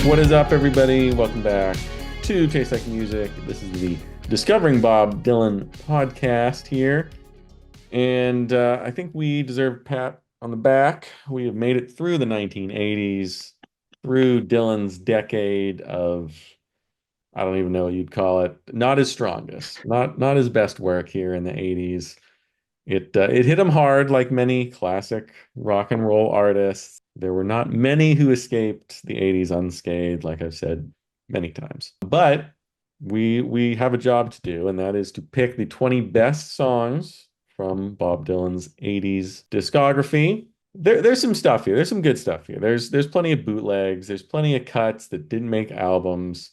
What is up, everybody? Welcome back to Taste Like Music. This is the Discovering Bob Dylan podcast here. And I think we deserve a pat on the back. We have made it through the 1980s, through Dylan's decade of, I don't even know what you'd call it, not his strongest, not his best work here in the 80s. It hit him hard, like many classic rock and roll artists. There were not many who escaped the 80s unscathed, like I've said many times. But we have a job to do, and that is to pick the 20 best songs from Bob Dylan's 80s discography. There's some stuff here. There's some good stuff here. There's plenty of bootlegs. There's plenty of cuts that didn't make albums.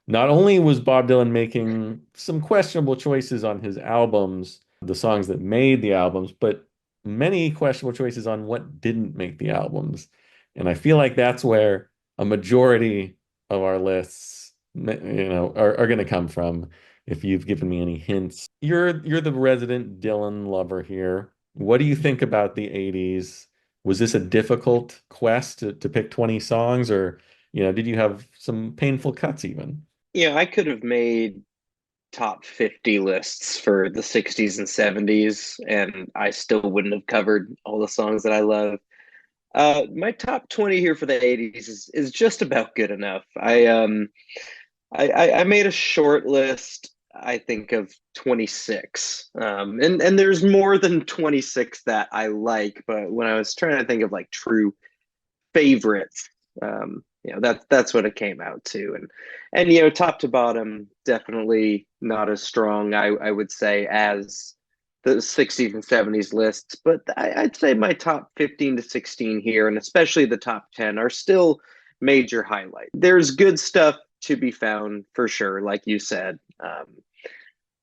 Not only was Bob Dylan making some questionable choices on his albums, the songs that made the albums, but many questionable choices on what didn't make the albums. And I feel like that's where a majority of our lists, are going to come from. If you've given me any hints, you're the resident Dylan lover here. What do you think about the 80s? Was this a difficult quest to pick 20 songs, or did you have some painful cuts even? Yeah, I could have made top 50 lists for the 60s and 70s, and I still wouldn't have covered all the songs that I love. My top 20 here for the 80s is just about good enough. I made a short list, I think, of 26. And there's more than 26 that I like, but when I was trying to think of like true favorites, that's what it came out to. And top to bottom, definitely not as strong, I would say, as the 60s and 70s lists, but I'd say my top 15 to 16 here, and especially the top 10, are still major highlight. There's good stuff to be found for sure, like you said.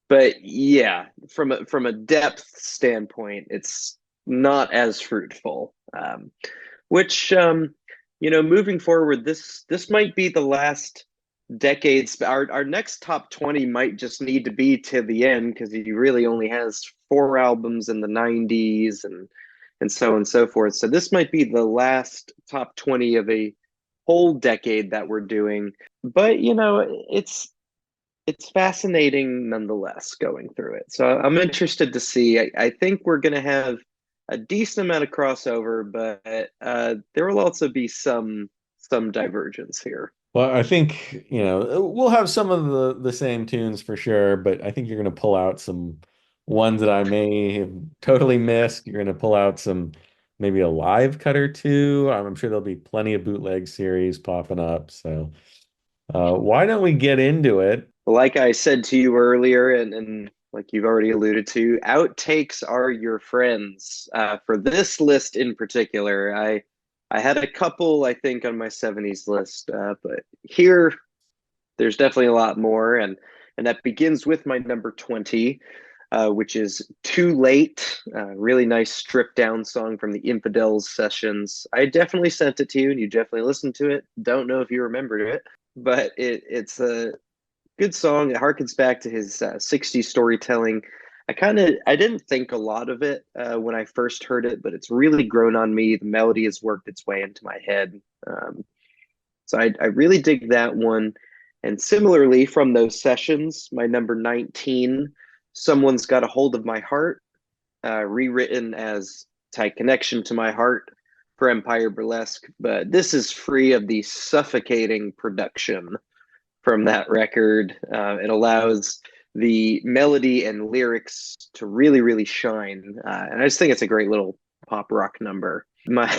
But yeah, from a depth standpoint, it's not as fruitful. Which moving forward, this might be the last decades. Our next top 20 might just need to be to the end, because he really only has four albums in the 90s and so on and so forth. So this might be the last top 20 of a whole decade that we're doing. But it's fascinating nonetheless going through it. So I'm interested to see. I think we're going to have a decent amount of crossover, but there will also be some divergence here. Well, I think, we'll have some of the same tunes for sure, but I think you're going to pull out some ones that I may have totally missed. You're going to pull out some, maybe a live cut or two. I'm sure there'll be plenty of bootleg series popping up. So, why don't we get into it? Like I said to you earlier, and like you've already alluded to, outtakes are your friends. For this list in particular, I had a couple, I think, on my 70s list, but here there's definitely a lot more, and that begins with my number 20, which is "Too Late." Really nice stripped down song from the Infidels sessions. I definitely sent it to you, and you definitely listened to it. Don't know if you remembered it, but it's a good song. It harkens back to his 60s storytelling. I didn't think a lot of it when I first heard it, but it's really grown on me. The melody has worked its way into my head. So I really dig that one. And similarly, from those sessions, my number 19, "Someone's Got a Hold of My Heart," rewritten as "Tight Connection to My Heart" for Empire Burlesque. But this is free of the suffocating production from that record. It allows the melody and lyrics to really, really shine. And I just think it's a great little pop rock number. My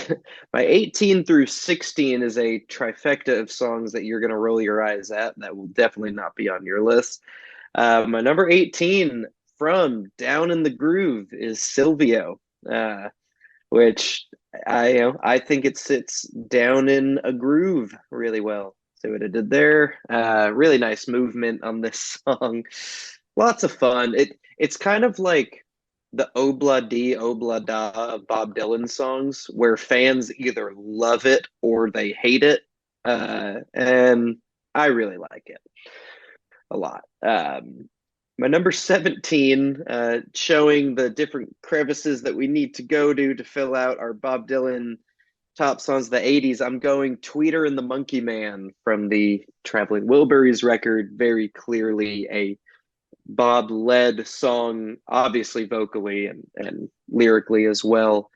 my 18 through 16 is a trifecta of songs that you're going to roll your eyes at. That will definitely not be on your list. My number 18 from Down in the Groove is "Silvio," which I think it sits down in a groove really well. See what I did there? Really nice movement on this song. Lots of fun. It's kind of like the Obla Di Obla Da of Bob Dylan songs, where fans either love it or they hate it. And I really like it a lot. My number 17, showing the different crevices that we need to go to fill out our Bob Dylan top songs of the 80s, I'm going Tweeter and the Monkey Man from the Traveling Wilburys record. Very clearly a Bob led song, obviously vocally and lyrically as well.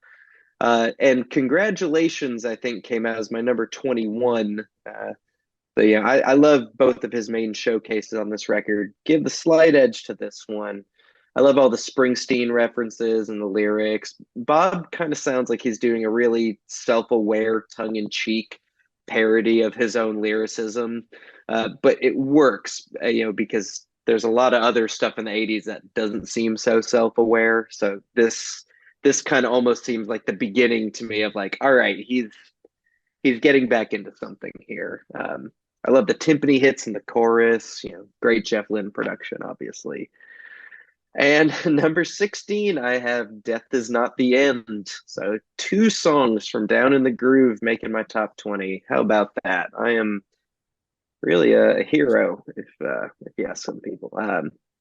And Congratulations, I think, came out as my number 21. But yeah, I love both of his main showcases on this record. Give the slight edge to this one. I love all the Springsteen references and the lyrics. Bob kind of sounds like he's doing a really self-aware, tongue-in-cheek parody of his own lyricism, but it works, because there's a lot of other stuff in the '80s that doesn't seem so self-aware. So this kind of almost seems like the beginning to me of like, all right, he's getting back into something here. I love the timpani hits in the chorus. Great Jeff Lynne production, obviously. And number 16, I have Death Is Not the End. So two songs from Down in the Groove making my top 20. How about that? I am really a hero, if you ask some people.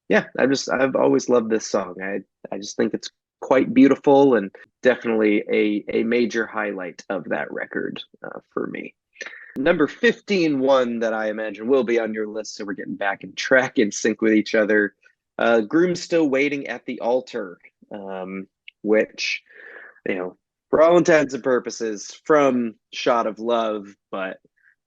Yeah, I've always loved this song. I just think it's quite beautiful and definitely a major highlight of that record for me. Number 15, one that I imagine will be on your list, so we're getting back in track in sync with each other. Groom Still Waiting at the Altar, which, for all intents and purposes, from Shot of Love, but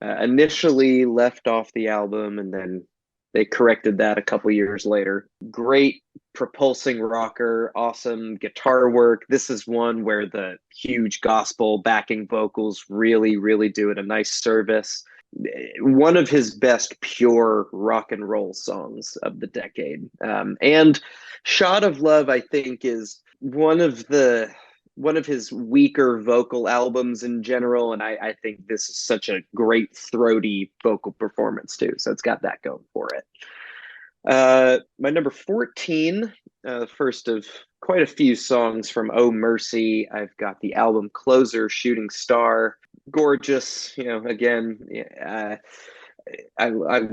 initially left off the album and then they corrected that a couple years later. Great propulsing rocker, awesome guitar work. This is one where the huge gospel backing vocals really, really do it a nice service. One of his best pure rock and roll songs of the decade. And Shot of Love, I think, is one of his weaker vocal albums in general, and I think this is such a great throaty vocal performance too. So it's got that going for it. My number 14, first of quite a few songs from Oh Mercy. I've got the album Closer, Shooting Star. Gorgeous, again, I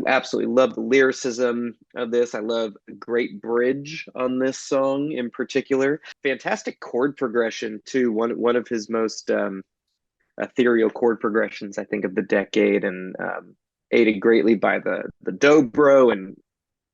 absolutely love the lyricism of this. I love a great bridge on this song in particular. Fantastic chord progression too. One of his most ethereal chord progressions, I think, of the decade, and aided greatly by the dobro and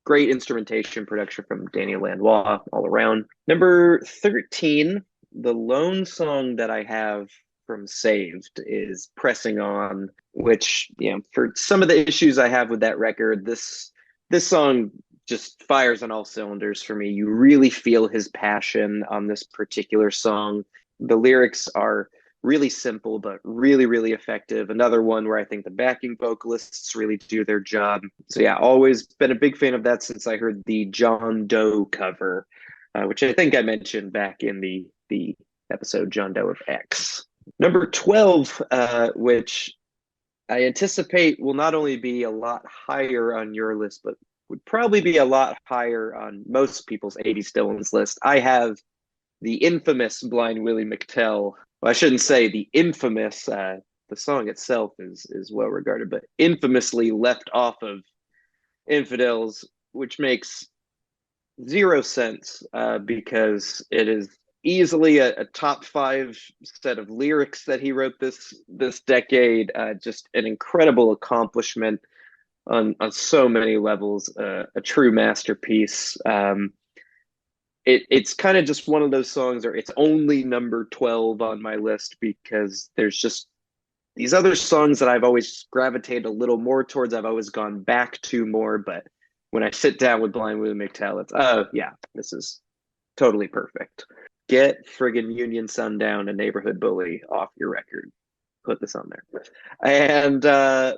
great instrumentation production from Daniel Lanois all around. Number 13, the lone song that I have from Saved is Pressing On, which, for some of the issues I have with that record, this song just fires on all cylinders for me. You really feel his passion on this particular song. The lyrics are really simple, but really, really effective. Another one where I think the backing vocalists really do their job. So yeah, always been a big fan of that since I heard the John Doe cover, which I think I mentioned back in the episode John Doe of X. Number 12, which I anticipate will not only be a lot higher on your list, but would probably be a lot higher on most people's 80s Dylan's list. I have the infamous Blind Willie McTell. Well, I shouldn't say the infamous. The song itself is well regarded, but infamously left off of Infidels, which makes zero sense because it is easily a top five set of lyrics that he wrote this decade. Just an incredible accomplishment on so many levels. A true masterpiece. It's kind of just one of those songs, or it's only number 12 on my list because there's just these other songs that I've always gravitated a little more towards. I've always gone back to more, but when I sit down with Blind Willie McTell, it's yeah, this is totally perfect. Get friggin' Union Sundown and Neighborhood Bully off your record. Put this on there. And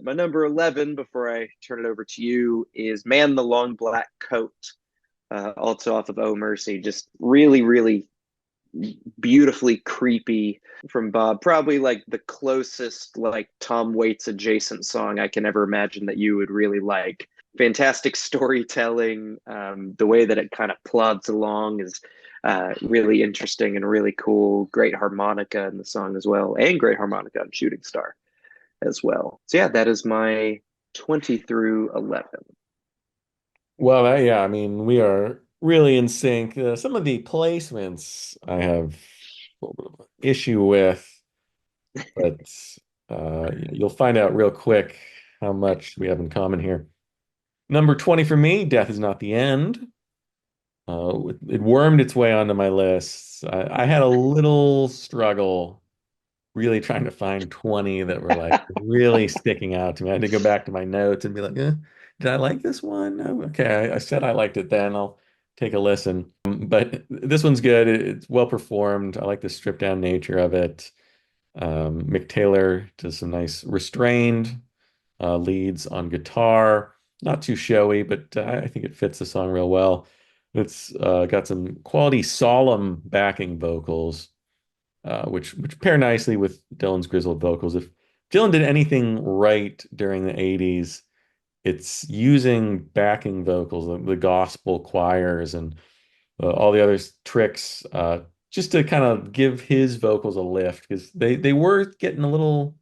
my number 11, before I turn it over to you, is Man the Long Black Coat. Also off of Oh Mercy. Just really, really beautifully creepy from Bob. Probably like the closest like Tom Waits adjacent song I can ever imagine that you would really like. Fantastic storytelling. The way that it kind of plods along is really interesting and really cool. Great harmonica in the song as well, and great harmonica on Shooting Star as well. So yeah, that is my 20 through 11. Well, yeah, I mean, we are really in sync. Some of the placements I have issue with. but you'll find out real quick how much we have in common here. Number 20 for me, Death is Not the End. It wormed its way onto my list. I had a little struggle really trying to find 20 that were like really sticking out to me. I had to go back to my notes and be like, did I like this one? Oh, okay, I said I liked it then. I'll take a listen. But this one's good. It's well performed. I like the stripped down nature of it. Mick Taylor does some nice restrained leads on guitar. Not too showy, but I think it fits the song real well. It's got some quality solemn backing vocals, which pair nicely with Dylan's grizzled vocals. If Dylan did anything right during the 80s, it's using backing vocals, the gospel choirs, and all the other tricks, just to kind of give his vocals a lift because they were getting a little,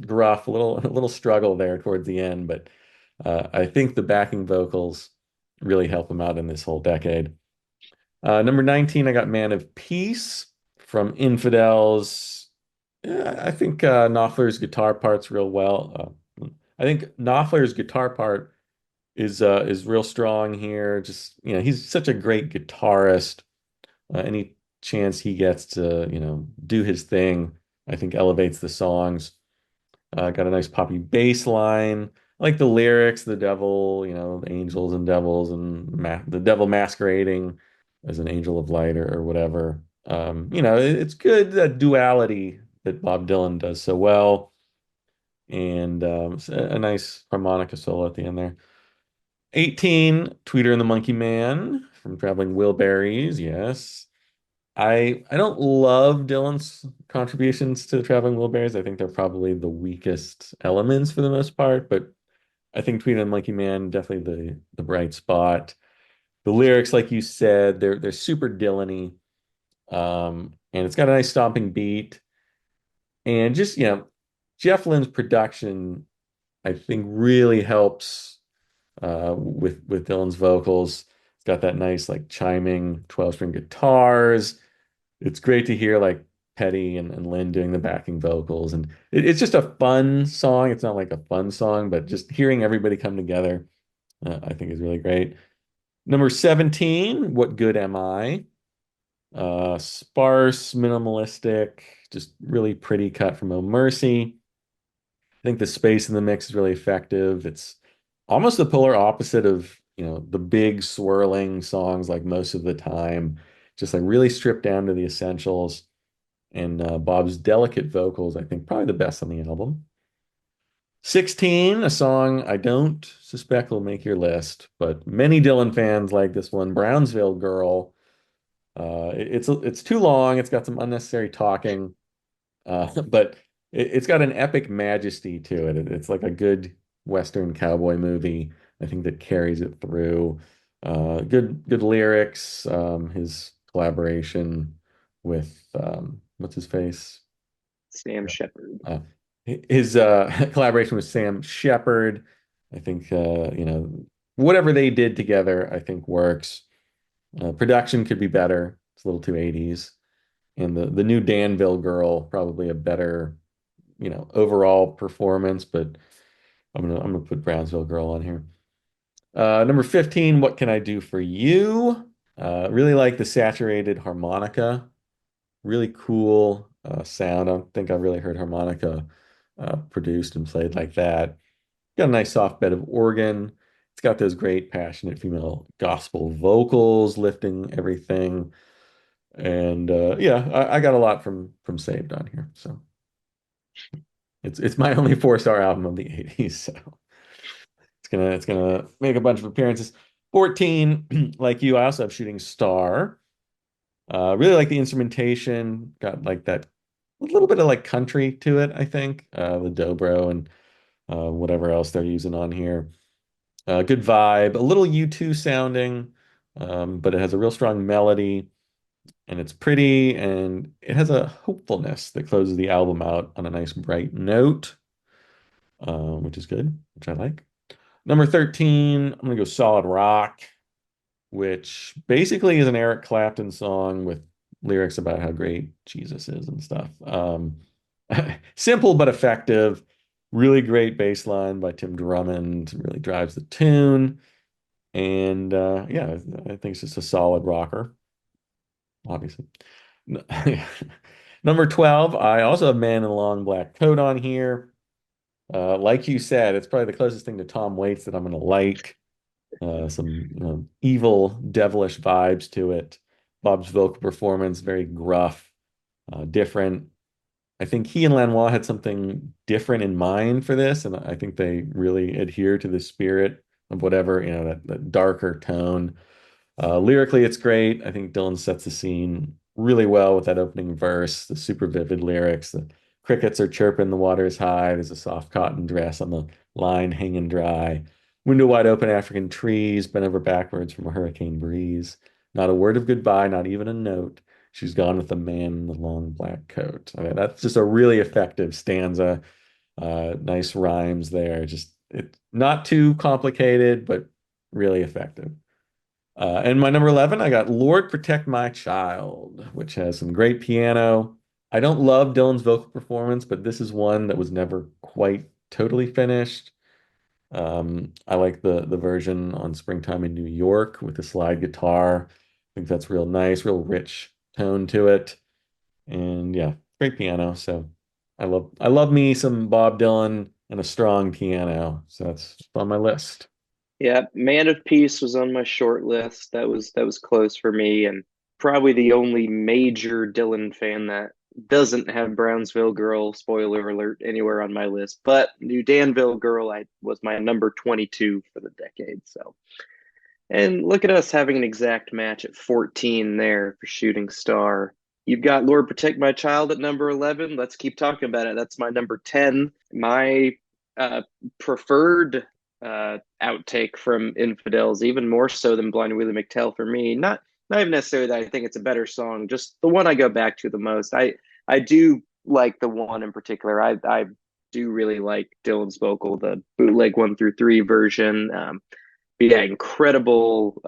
gruff, a little struggle there towards the end. But I think the backing vocals really help him out in this whole decade. Number 19, I got Man of Peace from Infidels. Yeah, I think Knopfler's guitar part's real well. I think Knopfler's guitar part is real strong here. Just, he's such a great guitarist. Any chance he gets to, do his thing, I think elevates the songs. Got a nice poppy bass line. I like the lyrics, the devil, angels and devils and the devil masquerading as an angel of light or whatever. It's good, that duality that Bob Dylan does so well. And it's a nice harmonica solo at the end there. 18, Tweeter and the Monkey Man from Traveling Wilburys. Yes. I don't love Dylan's contributions to the Traveling Wilburys. I think they're probably the weakest elements for the most part, but I think Tweet and Monkey Man definitely the bright spot. The lyrics, like you said, they're super Dylan-y. And it's got a nice stomping beat. And just, Jeff Lynne's production, I think, really helps with Dylan's vocals. It's got that nice like chiming 12-string guitars. It's great to hear like Petty and Lynn doing the backing vocals, and it's just a fun song. It's not like a fun song, but just hearing everybody come together, I think is really great. Number 17, What Good Am I? Sparse, minimalistic, just really pretty cut from Oh Mercy. I think the space in the mix is really effective. It's almost the polar opposite of, the big swirling songs like Most of the Time, just like really stripped down to the essentials. And Bob's delicate vocals, I think, probably the best on the album. 16, a song I don't suspect will make your list, but many Dylan fans like this one, Brownsville Girl. It's too long. It's got some unnecessary talking, but it's got an epic majesty to it. It's like a good Western cowboy movie. I think that carries it through. Good lyrics. His collaboration with what's his face? Sam Shepard. Uh, his collaboration with Sam Shepard. I think whatever they did together, I think works. Production could be better. It's a little too 80s. And the new Danville Girl, probably a better, overall performance, but I'm gonna put Brownsville Girl on here. Number 15, What Can I Do for You? Really like the saturated harmonica. Really cool sound. I don't think I've really heard harmonica produced and played like that. Got a nice soft bed of organ. It's got those great passionate female gospel vocals lifting everything. And yeah, I got a lot from Saved on here. So it's my only four-star album of the 80s. So it's gonna make a bunch of appearances. 14, like you, I also have Shooting Star. Really like the instrumentation. Got like that a little bit of like country to it, I think. The dobro and whatever else they're using on here. Good vibe, a little U2 sounding, but it has a real strong melody and it's pretty and it has a hopefulness that closes the album out on a nice bright note, which is good, which I like. Number 13, I'm gonna go Solid Rock, which basically is an Eric Clapton song with lyrics about how great Jesus is and stuff. Simple but effective. Really great bass line by Tim Drummond. Really drives the tune. And yeah, I think it's just a solid rocker, obviously. Number 12, I also have Man in a Long Black Coat on here. Like you said, it's probably the closest thing to Tom Waits that I'm going to like. Some evil, devilish vibes to it. Bob's vocal performance, very gruff, different. I think he and Lanois had something different in mind for this, and I think they really adhere to the spirit of whatever, that darker tone. Lyrically, it's great. I think Dylan sets the scene really well with that opening verse, the super vivid lyrics. The crickets are chirping, the water is high. There's a soft cotton dress on the line hanging dry. Window wide open African trees, bent over backwards from a hurricane breeze. Not a word of goodbye, not even a note. She's gone with the man in the long black coat. I mean, that's just a really effective stanza. Nice rhymes there. Just it not too complicated, but really effective. And my number 11, I got Lord Protect My Child, which has some great piano. I don't love Dylan's vocal performance, but this is one that was never quite totally finished. I like the version on Springtime in New York with the slide guitar. I think that's real nice, real rich tone to it. And yeah, great piano. So I love me some Bob Dylan and a strong piano. So that's on my list. Yeah, Man of Peace was on my short list. That was close for me, and probably the only major Dylan fan that doesn't have Brownsville Girl, spoiler alert, anywhere on my list. But New Danville Girl, I was my number 22 for the decade. So, and look at us having an exact match at 14 there for Shooting Star. You've got Lord Protect My Child at number 11. Let's keep talking about it. That's my number 10. My preferred outtake from Infidels, even more so than Blind Willie McTell for me. Not even necessarily that I think it's a better song, just the one I go back to the most. I do like the one in particular. I do really like Dylan's vocal, the bootleg 1 through 3 version. But yeah, incredible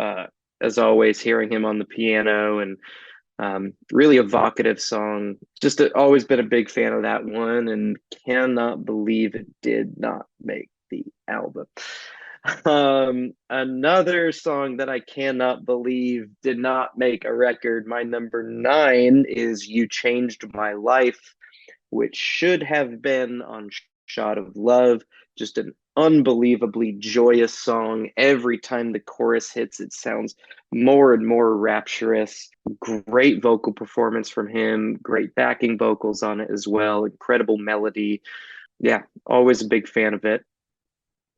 as always, hearing him on the piano and really evocative song. Just always been a big fan of that one, and cannot believe it did not make the album. Another song that I cannot believe did not make a record. My number 9 is "You Changed My Life," which should have been on Shot of Love. Just an unbelievably joyous song. Every time the chorus hits, it sounds more and more rapturous. Great vocal performance from him, great backing vocals on it as well, incredible melody. Yeah, always a big fan of it.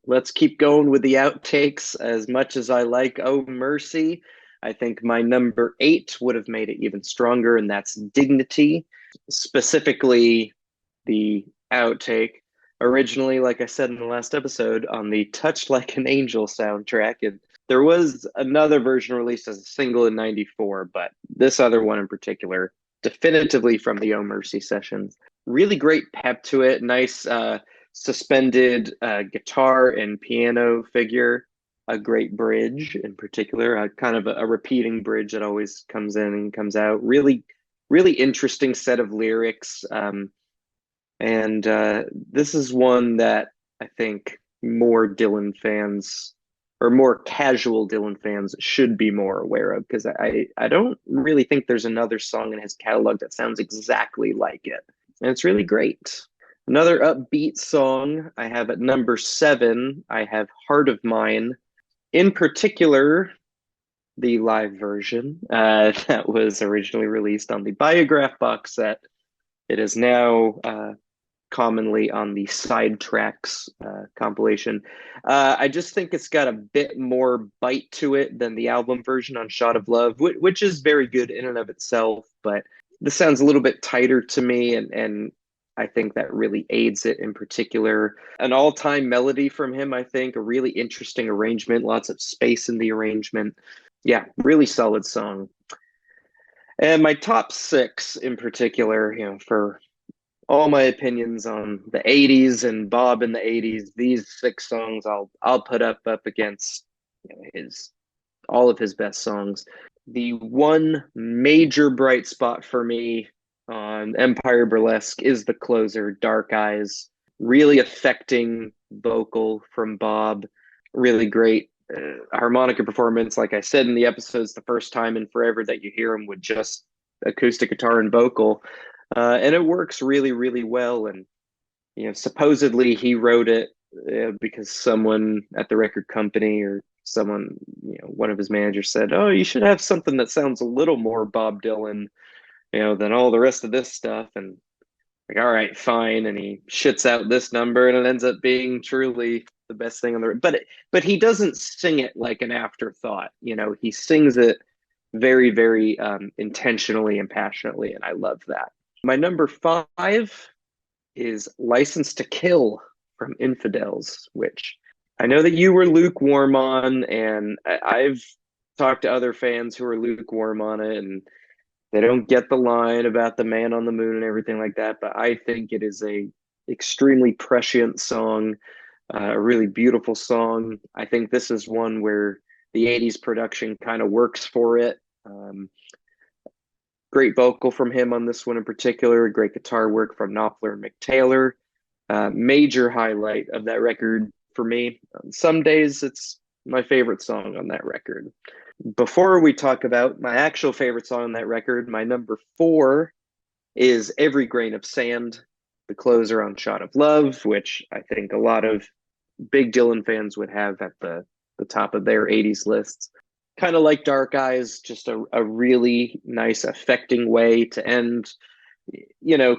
Let's keep going with the outtakes. As much as I like Oh Mercy, I think my number 8 would have made it even stronger, and that's Dignity. Specifically, the outtake originally, like I said in the last episode, on the Touch Like an Angel soundtrack. And there was another version released as a single in 94, but this other one in particular, definitively from the Oh Mercy sessions. Really great pep to it. Nice suspended guitar and piano figure. A great bridge in particular, kind of a repeating bridge that always comes in and comes out. Really, really interesting set of lyrics. And this is one that I think more Dylan fans or more casual Dylan fans should be more aware of, because I don't really think there's another song in his catalog that sounds exactly like it. And it's really great. Another upbeat song I have at number 7, I have Heart of Mine. In particular, the live version that was originally released on the Biograph box set. It is now commonly on the Sidetracks compilation. I just think it's got a bit more bite to it than the album version on Shot of Love, which is very good in and of itself, but this sounds a little bit tighter to me, and I think that really aids it in particular. An all-time melody from him, I think, a really interesting arrangement, lots of space in the arrangement. Yeah, really solid song. And my top 6 in particular, for all my opinions on the 80s and Bob in the 80s, these 6 songs I'll put up against his all of his best songs. The one major bright spot for me on Empire Burlesque is the closer, Dark Eyes. Really affecting vocal from Bob. Really great harmonica performance. Like I said in the episodes, the first time in forever that you hear him with just acoustic guitar and vocal. And it works really, really well. And, supposedly he wrote it because someone at the record company or someone, one of his managers said, "Oh, you should have something that sounds a little more Bob Dylan, than all the rest of this stuff." And like, all right, fine. And he shits out this number, and it ends up being truly the best thing on the. But he doesn't sing it like an afterthought. He sings it very, very intentionally and passionately, and I love that. My number five is "License to Kill" from Infidels, which I know that you were lukewarm on, and I've talked to other fans who are lukewarm on it, and they don't get the line about the man on the moon and everything like that. But I think it is a extremely prescient song, a really beautiful song. I think this is one where the '80s production kind of works for it. Great vocal from him on this one in particular. Great guitar work from Knopfler and Mick Taylor. Major highlight of that record for me. Some days it's my favorite song on that record. Before we talk about my actual favorite song on that record, my number four is "Every Grain of Sand," the closer on "Shot of Love," which I think a lot of big Dylan fans would have at the top of their '80s lists. Kind of like Dark Eyes, just a really nice, affecting way to end,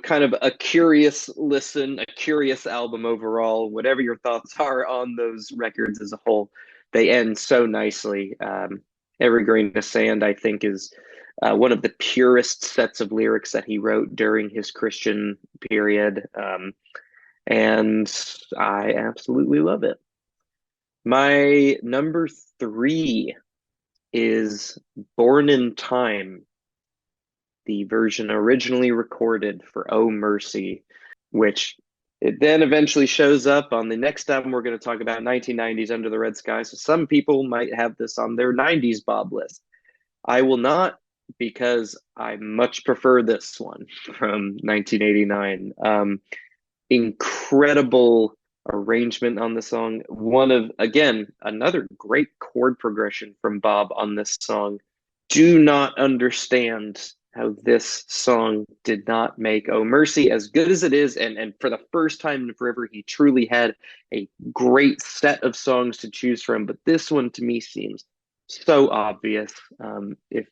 kind of a curious listen, a curious album overall. Whatever your thoughts are on those records as a whole, they end so nicely. "Every Grain of Sand," I think, is one of the purest sets of lyrics that he wrote during his Christian period. And I absolutely love it. My number three is "Born in Time," the version originally recorded for "Oh Mercy," which it then eventually shows up on the next album we're going to talk about, 1990s Under the Red Sky. So some people might have this on their 90s Bob list. I will not, because I much prefer this one from 1989. Incredible arrangement on the song. One of, again, another great chord progression from Bob on this song. Do not understand how this song did not make "Oh Mercy" as good as it is. And for the first time in forever, he truly had a great set of songs to choose from. But this one to me seems so obvious. If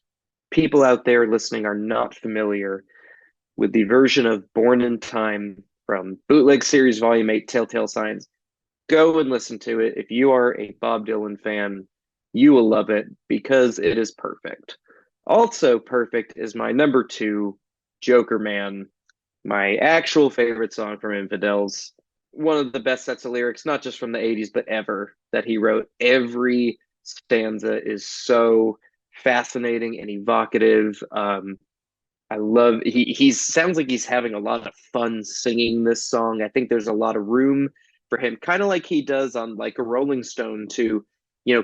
people out there listening are not familiar with the version of "Born in Time" from Bootleg Series Volume 8, Telltale Signs, go and listen to it. If you are a Bob Dylan fan, you will love it because it is perfect. Also perfect is my number two, "Joker Man," my actual favorite song from Infidels. One of the best sets of lyrics, not just from the '80s, but ever, that he wrote. Every stanza is so fascinating and evocative. I love he sounds like he's having a lot of fun singing this song. I think there's a lot of room for him, kind of like he does on like a Rolling Stone, to,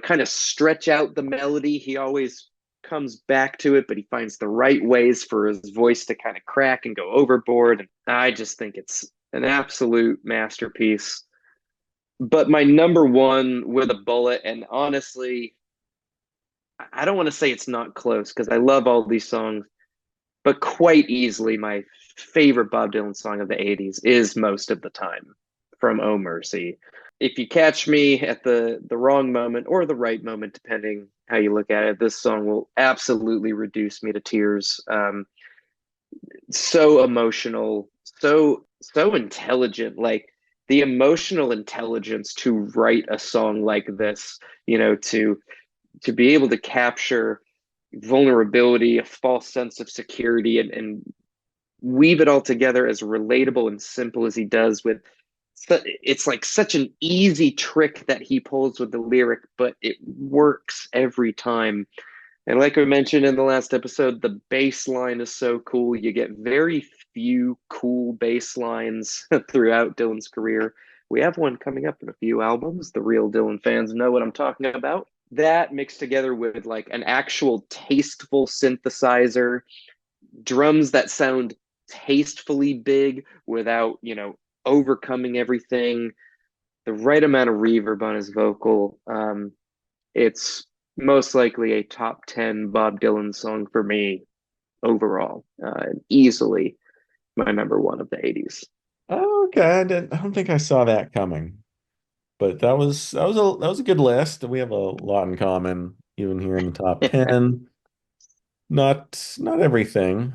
kind of stretch out the melody. He always comes back to it, but he finds the right ways for his voice to kind of crack and go overboard. And I just think it's an absolute masterpiece. But my number one with a bullet, and honestly, I don't want to say it's not close because I love all these songs, but quite easily my favorite Bob Dylan song of the '80s is "Most of the Time" from "Oh Mercy." If you catch me at the wrong moment or the right moment, depending how you look at it, this song will absolutely reduce me to tears. So emotional, so intelligent. Like, the emotional intelligence to write a song like this, to be able to capture vulnerability, a false sense of security, and weave it all together as relatable and simple as he does. With it's like such an easy trick that he pulls with the lyric, but it works every time. And like I mentioned in the last episode, the bass line is so cool. You get very few cool bass lines throughout Dylan's career. We have one coming up in a few albums. The real Dylan fans know what I'm talking about. That mixed together with like an actual tasteful synthesizer, drums that sound tastefully big without, overcoming everything, the right amount of reverb on his vocal. It's most likely a top 10 Bob Dylan song for me overall, and easily my number one of the 80s. Oh, okay. I don't think I saw that coming. But that was a good list. We have a lot in common, even here in the top 10. Not everything.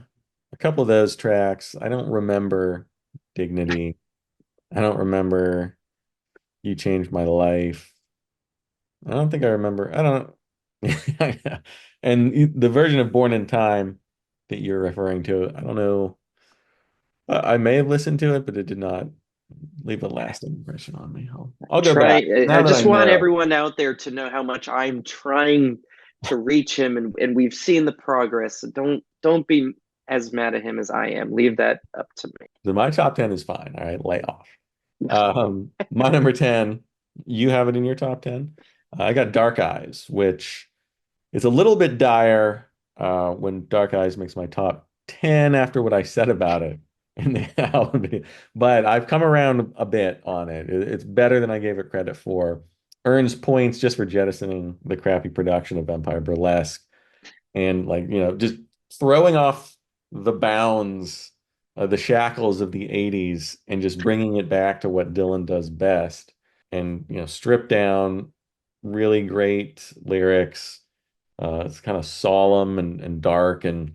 A couple of those tracks, I don't remember Dignity. I don't remember You Changed My Life. I don't think I remember. I don't. And the version of Born in Time that you're referring to, I don't know. I may have listened to it, but it did not leave a lasting impression on me. I'll go back I now that I just want know. everyone out there to know how much I'm trying to reach him, and we've seen the progress. So don't be as mad at him as I am. Leave that up to me. So my top 10 is fine. All right, lay off. My number 10, you have it in your top 10. I got Dark Eyes, which is a little bit dire when Dark Eyes makes my top 10 after what I said about it in the album. But I've come around a bit on it. It's better than I gave it credit for. Earns points just for jettisoning the crappy production of Vampire Burlesque and like, just throwing off the bounds, the shackles of the 80s and just bringing it back to what Dylan does best and, stripped down, really great lyrics. It's kind of solemn and dark and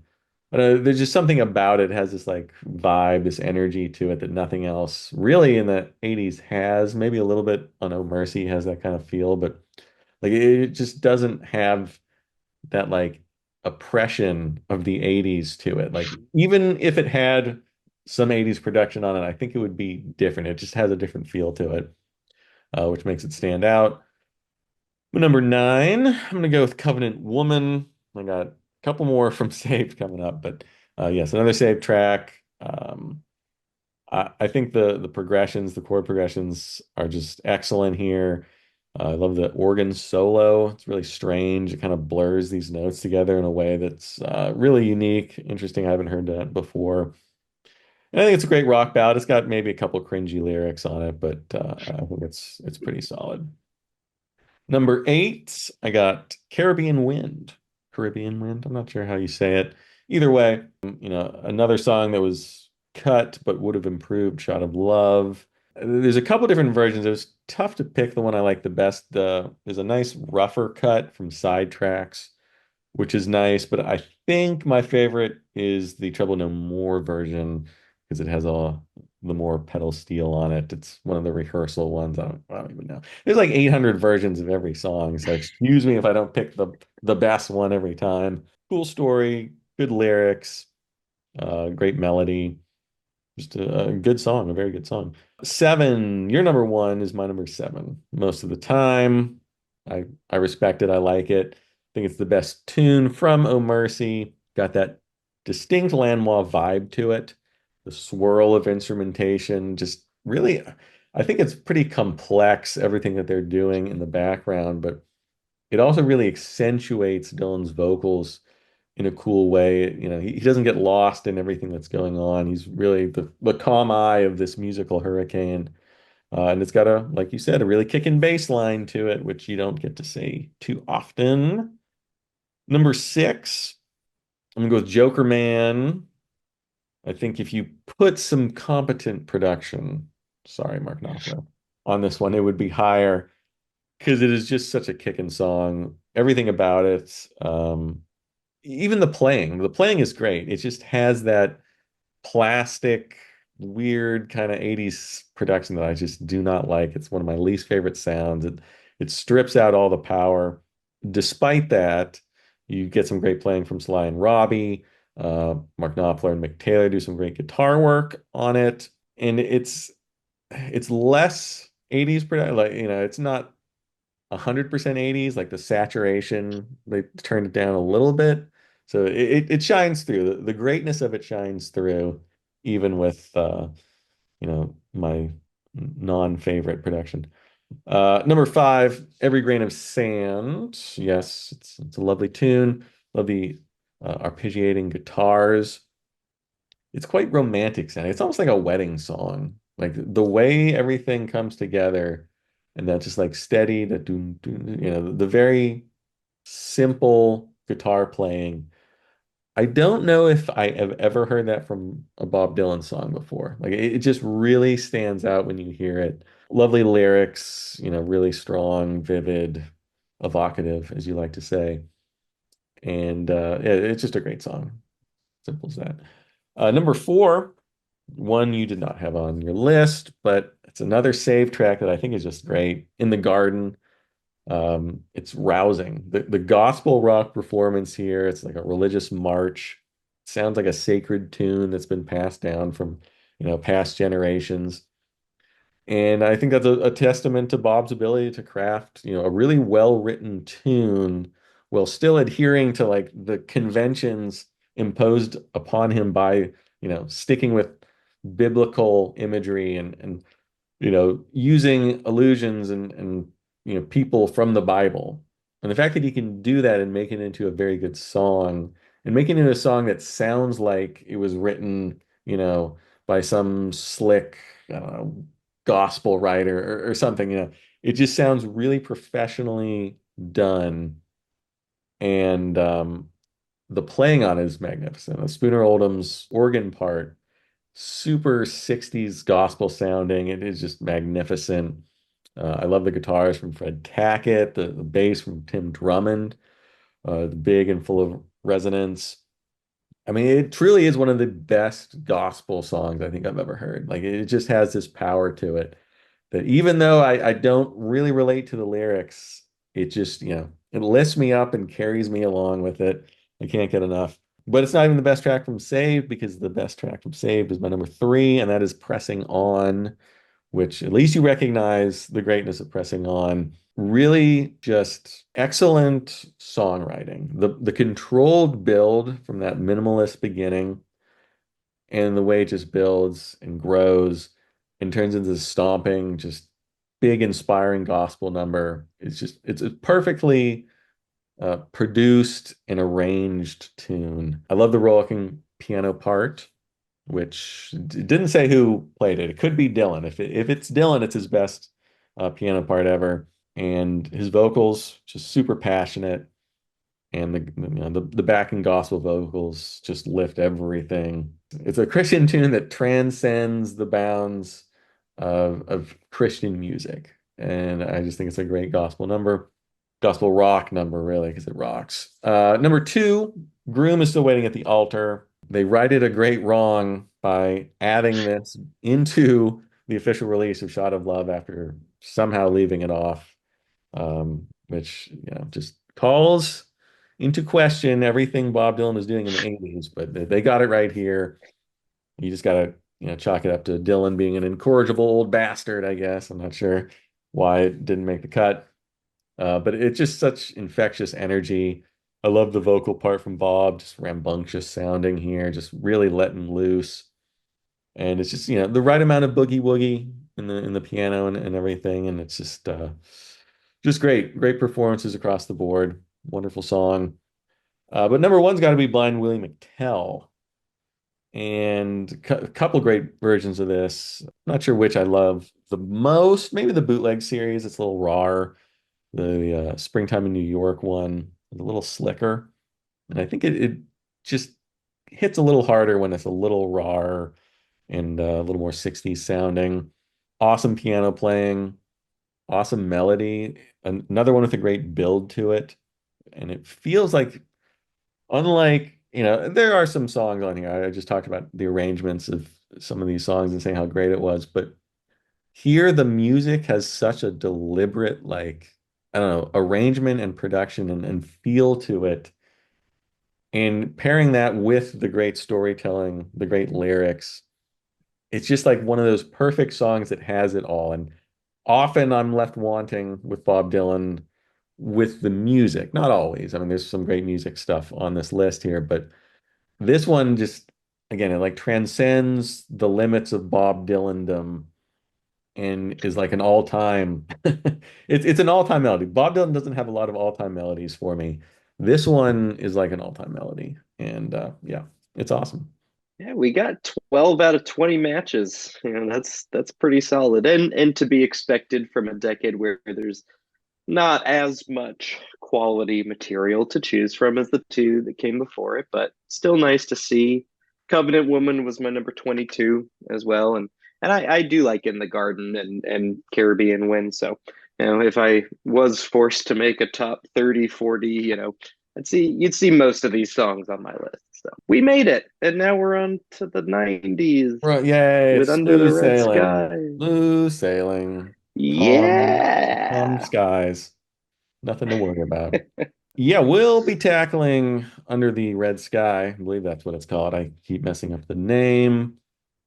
there's just something about it has this like vibe, this energy to it that nothing else really in the 80s has. Maybe a little bit on Oh Mercy has that kind of feel, but like it just doesn't have that like oppression of the 80s to it. Like even if it had some 80s production on it, I think it would be different. It just has a different feel to it, which makes it stand out. Number 9, I'm gonna go with Covenant Woman. I got a couple more from Saved coming up, but yes, another Saved track. I think the progressions, the chord progressions are just excellent here. I love the organ solo. It's really strange. It kind of blurs these notes together in a way that's really unique, interesting. I haven't heard that before. And I think it's a great rock ballad. It's got maybe a couple cringy lyrics on it, but I think it's pretty solid. Number 8, I got Caribbean Wind. Caribbean Wind. I'm not sure how you say it. Either way, another song that was cut but would have improved, Shot of Love. There's a couple different versions. It was tough to pick the one I like the best. There's a nice rougher cut from Sidetracks, which is nice, but I think my favorite is the Trouble No More version because it has all the more pedal steel on it. It's one of the rehearsal ones. I don't even know. There's like 800 versions of every song, so excuse me if I don't pick the best one every time. Cool story, good lyrics, great melody. Just a good song, a very good song. 7, your number 1 is my number 7 most of the time. I respect it. I like it. I think it's the best tune from Oh Mercy. Got that distinct Lanois vibe to it. The swirl of instrumentation, just really, I think it's pretty complex, everything that they're doing in the background, but it also really accentuates Dylan's vocals in a cool way. He doesn't get lost in everything that's going on. He's really the calm eye of this musical hurricane. And it's got like you said, a really kicking bass line to it, which you don't get to see too often. Number 6, I'm gonna go with Joker Man. I think if you put some competent production, sorry, Mark Knopfler, on this one, it would be higher because it is just such a kicking song. Everything about it. Even the playing is great. It just has that plastic, weird kind of 80s production that I just do not like. It's one of my least favorite sounds. It strips out all the power. Despite that, you get some great playing from Sly and Robbie. Mark Knopfler and Mick Taylor do some great guitar work on it. And it's less 80s production. Like, it's not 100% 80s, like the saturation, they turned it down a little bit. So it shines through. The greatness of it shines through, even with my non-favorite production. Number 5, Every Grain of Sand. Yes, it's a lovely tune. Love the arpeggiating guitars. it's quite romantic sounding. It's almost like a wedding song. Like the way everything comes together and that just like steady, the doom, doom, the very simple guitar playing. I don't know if I have ever heard that from a Bob Dylan song before. Like it just really stands out when you hear it. Lovely lyrics, really strong, vivid, evocative, as you like to say. And yeah, it's just a great song. Simple as that. Number four, one you did not have on your list, but it's another save track that I think is just great. In the Garden. It's rousing. The gospel rock performance here, it's like a religious march. Sounds like a sacred tune that's been passed down from, past generations. And I think that's a testament to Bob's ability to craft, a really well-written tune while still adhering to like the conventions imposed upon him by, sticking with biblical imagery and using allusions and people from the Bible. And the fact that he can do that and make it into a very good song and make it into a song that sounds like it was written, by some slick, I don't know, gospel writer or something, it just sounds really professionally done. And the playing on it is magnificent. The Spooner Oldham's organ part super 60s gospel sounding. It is just magnificent. I love the guitars from Fred Tackett, the bass from Tim Drummond, the big and full of resonance. I mean, it truly is one of the best gospel songs I think I've ever heard. Like it just has this power to it that even though I don't really relate to the lyrics, it just, it lifts me up and carries me along with it. I can't get enough. But it's not even the best track from Saved because the best track from Saved is my number three, and that is Pressing On, which at least you recognize the greatness of Pressing On. Really just excellent songwriting. The controlled build from that minimalist beginning and the way it just builds and grows and turns into this stomping, just big, inspiring gospel number. It's a perfectly produced and arranged tune. I love the rollicking piano part, which didn't say who played it. It could be Dylan. If it's Dylan, it's his best piano part ever. And his vocals just super passionate, and the backing gospel vocals just lift everything. It's a Christian tune that transcends the bounds of Christian music, and I just think it's a great gospel number, gospel rock number, really, because it rocks. Number two, Groom is Still Waiting at the Altar. They righted a great wrong by adding this into the official release of Shot of Love after somehow leaving it off, which just calls into question everything Bob Dylan was doing in the 80s, but they got it right here. You just got to, chalk it up to Dylan being an incorrigible old bastard, I guess. I'm not sure why it didn't make the cut. But it's just such infectious energy. I love the vocal part from Bob, just rambunctious sounding here, just really letting loose. And it's just, the right amount of boogie woogie in the piano and everything. And it's just great. Great performances across the board. Wonderful song. But number one's got to be Blind Willie McTell. And a couple great versions of this. Not sure which I love the most. Maybe the bootleg series. It's a little rawer. The Springtime in New York one is a little slicker. And I think it just hits a little harder when it's a little rawer and a little more 60s sounding. Awesome piano playing, awesome melody. Another one with a great build to it. And it feels like, unlike, there are some songs on here. I just talked about the arrangements of some of these songs and saying how great it was. But here, the music has such a deliberate, like, I don't know, arrangement and production and feel to it. And pairing that with the great storytelling, the great lyrics, it's just like one of those perfect songs that has it all. And often I'm left wanting with Bob Dylan with the music. Not always. I mean, there's some great music stuff on this list here, but this one just, again, it like transcends the limits of Bob Dylandom and is like an all-time it's an all-time melody. Bob Dylan doesn't have a lot of all-time melodies for me. This one is like an all-time melody. And yeah, it's awesome. Yeah, we got 12 out of 20 matches. That's pretty solid and to be expected from a decade where there's not as much quality material to choose from as the two that came before it, but still nice to see. Covenant Woman was my number 22 as well, and I do like In the Garden and Caribbean Wind. So, if I was forced to make a top 30, 40, you'd see most of these songs on my list. So we made it, and now we're on to the 90s Right, yay, with it's Under smooth the Red sailing. Sky. Smooth sailing. Calm Yeah. skies. Nothing to worry about. Yeah, we'll be tackling Under the Red Sky. I believe that's what it's called. I keep messing up the name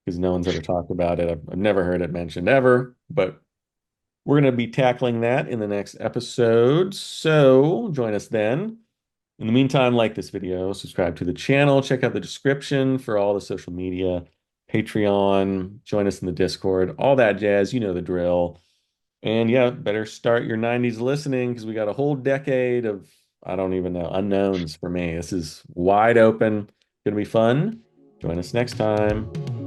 because no one's ever talked about it. I've never heard it mentioned ever, but we're going to be tackling that in the next episode. So join us then. In the meantime, like this video, subscribe to the channel, check out the description for all the social media, Patreon, join us in the Discord, all that jazz. You know the drill. And yeah, better start your 90s listening because we got a whole decade of, I don't even know, unknowns for me. This is wide open. Gonna be fun. Join us next time.